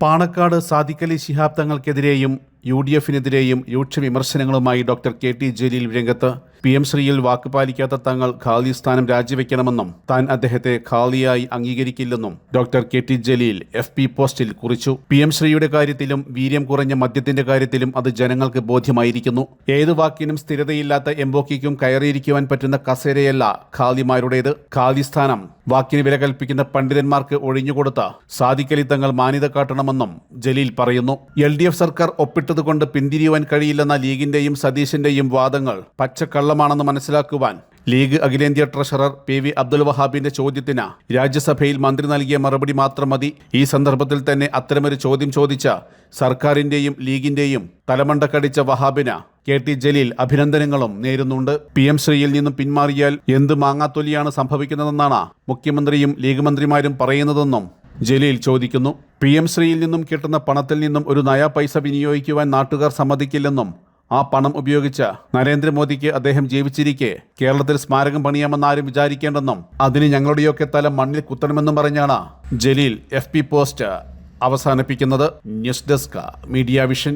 പാണക്കാട് സാദിഖ് അലി ശിഹാബ് തങ്ങൾക്കെതിരെയും UDF-നെതിരെയും രൂക്ഷ വിമർശനങ്ങളുമായി doctor KT Jaleel രംഗത്ത്. PM ശ്രീയിൽ വാക്ക് പാലിക്കാത്ത തങ്ങൾ ഖാലി സ്ഥാനം രാജിവെക്കണമെന്നും താൻ അദ്ദേഹത്തെ ഖാലിയായി അംഗീകരിക്കില്ലെന്നും ഡോക്ടർ KT ജലീൽ FB പോസ്റ്റിൽ കുറിച്ചു. PM ശ്രീയുടെ കാര്യത്തിലും വീര്യം കുറഞ്ഞ മദ്യത്തിന്റെ കാര്യത്തിലും അത് ജനങ്ങൾക്ക് ബോധ്യമായിരിക്കുന്നു. ഏത് വാക്കിനും സ്ഥിരതയില്ലാത്ത എംബോക്കിക്കും കയറിയിരിക്കുവാൻ പറ്റുന്ന കസേരയല്ല ഖാലിമാരുടേത്. ഖാലി സ്ഥാനം വാക്കിന് വില കൽപ്പിക്കുന്ന പണ്ഡിതന്മാർക്ക് ഒഴിഞ്ഞുകൊടുത്ത സാദിഖ് അലി തങ്ങൾ മാന്യത കാട്ടണമെന്നും ജലീൽ പറയുന്നു. LDF സർക്കാർ ഒപ്പിട്ടതുകൊണ്ട് പിന്തിരിയുവാൻ കഴിയില്ലെന്ന ലീഗിന്റെയും സതീശന്റെയും വാദങ്ങൾ പച്ചക്കള്ളമാണെന്ന് മനസ്സിലാക്കുവാൻ ലീഗ് അഖിലേന്ത്യാ ട്രഷറർ PV അബ്ദുൽ വഹാബിന്റെ ചോദ്യത്തിന് രാജ്യസഭയിൽ മന്ത്രി നൽകിയ മറുപടി മാത്രം മതി. ഈ സന്ദർഭത്തിൽ തന്നെ അത്തരമൊരു ചോദ്യം ചോദിച്ച സർക്കാരിന്റെയും ലീഗിന്റെയും തലമണ്ടക്കടിച്ച വഹാബിന് KT ജലീൽ അഭിനന്ദനങ്ങളും നേരുന്നുണ്ട്. PM ശ്രീയിൽ നിന്നും പിന്മാറിയാൽ എന്ത് മാങ്ങാത്തൊലിയാണ് സംഭവിക്കുന്നതെന്നാണ് മുഖ്യമന്ത്രിയും ലീഗ് മന്ത്രിമാരും പറയുന്നതെന്നും ജലീൽ ചോദിക്കുന്നു. PM ശ്രീയിൽ നിന്നും കിട്ടുന്ന പണത്തിൽ നിന്നും ഒരു നയാ പൈസ വിനിയോഗിക്കുവാൻ നാട്ടുകാർ സമ്മതിക്കില്ലെന്നും ആ പണം ഉപയോഗിച്ച് നരേന്ദ്രമോദിക്ക് അദ്ദേഹം ജീവിച്ചിരിക്കെ കേരളത്തിൽ സ്മാരകം പണിയാമെന്നാരും വിചാരിക്കേണ്ടെന്നും അതിന് ഞങ്ങളുടെയൊക്കെ തല മണ്ണിൽ കുത്തണമെന്നും പറഞ്ഞാണ് ജലീൽ FB പോസ്റ്റ് അവസാനിപ്പിക്കുന്നത്. News desk media vision.